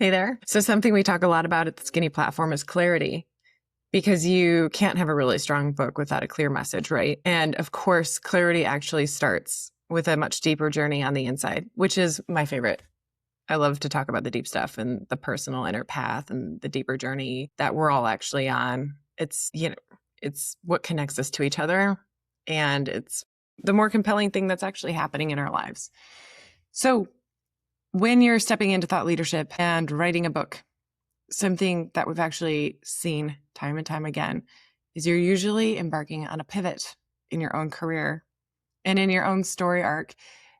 Hey there. So something we talk a lot about at the Skinny platform is clarity, because you can't have a really strong book without a clear message, right? And of course, clarity actually starts with a much deeper journey on the inside, which is my favorite. I love to talk about the deep stuff and the personal inner path and the deeper journey that we're all actually on. It's what connects us to each other, and it's the more compelling thing that's actually happening in our lives. So when you're stepping into thought leadership and writing a book, something that we've actually seen time and time again is you're usually embarking on a pivot in your own career. And in your own story arc,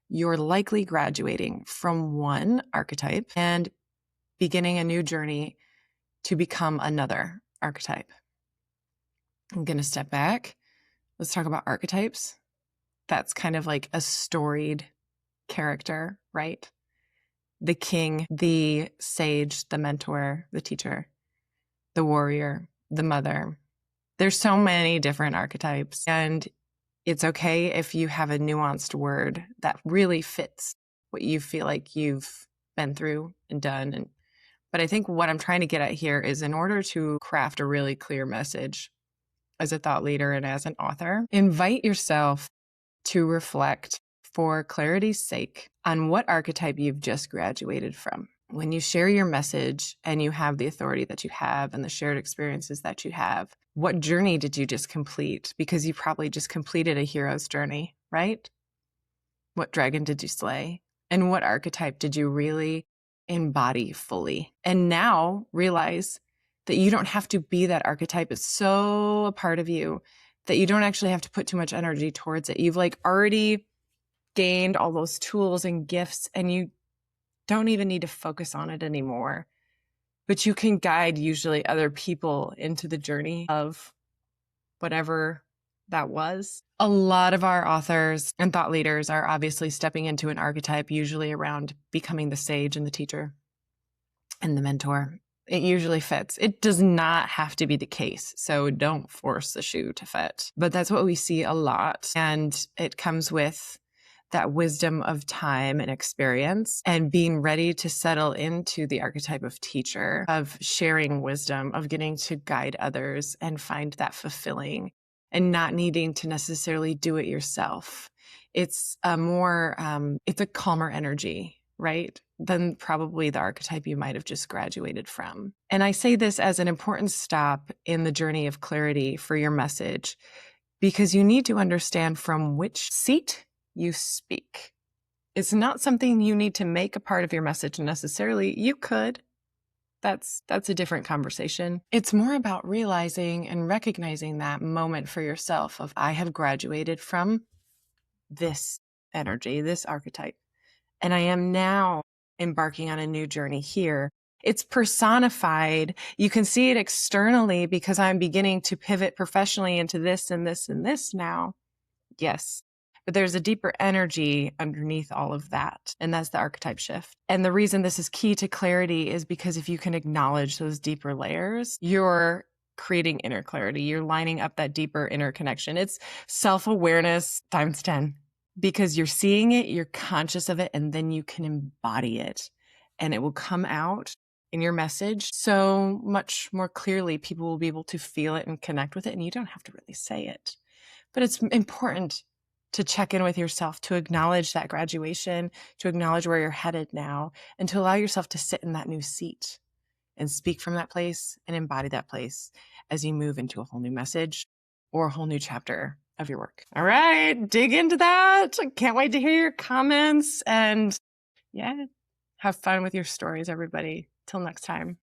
you're likely graduating from one archetype and beginning a new journey to become another archetype. I'm going to step back. Let's talk about archetypes. That's kind of like a storied character, right? The king, the sage, the mentor, the teacher, the warrior, the mother. There's so many different archetypes, and it's okay if you have a nuanced word that really fits what you feel like you've been through and done. But I think what I'm trying to get at here is, in order to craft a really clear message as a thought leader and as an author, invite yourself to reflect, for clarity's sake, on what archetype you've just graduated from. When you share your message and you have the authority that you have and the shared experiences that you have, what journey did you just complete? Because you probably just completed a hero's journey, right? What dragon did you slay? And what archetype did you really embody fully? And now realize that you don't have to be that archetype. It's so a part of you that you don't actually have to put too much energy towards it. You've already gained all those tools and gifts, and you don't even need to focus on it anymore. But you can guide usually other people into the journey of whatever that was. A lot of our authors and thought leaders are obviously stepping into an archetype, usually around becoming the sage and the teacher and the mentor. It usually fits. It does not have to be the case, so don't force the shoe to fit. But that's what we see a lot, and it comes with that wisdom of time and experience and being ready to settle into the archetype of teacher, of sharing wisdom, of getting to guide others and find that fulfilling and not needing to necessarily do it yourself. It's it's a calmer energy, right, than probably the archetype you might have just graduated from. And I say this as an important stop in the journey of clarity for your message, because you need to understand from which seat you speak. It's not something you need to make a part of your message necessarily. You could. That's a different conversation. It's more about realizing and recognizing that moment for yourself of, I have graduated from this energy, this archetype, and I am now embarking on a new journey here. It's personified. You can see it externally because I'm beginning to pivot professionally into this and this and this now. Yes. But there's a deeper energy underneath all of that, and that's the archetype shift. And the reason this is key to clarity is because if you can acknowledge those deeper layers, you're creating inner clarity. You're lining up that deeper inner connection. It's self-awareness times 10, because you're seeing it, you're conscious of it, and then you can embody it, and it will come out in your message so much more clearly. People will be able to feel it and connect with it, and you don't have to really say it. But it's important to check in with yourself, to acknowledge that graduation, to acknowledge where you're headed now, and to allow yourself to sit in that new seat and speak from that place and embody that place as you move into a whole new message or a whole new chapter of your work. All right, dig into that. I can't wait to hear your comments, and yeah, have fun with your stories, everybody. Till next time.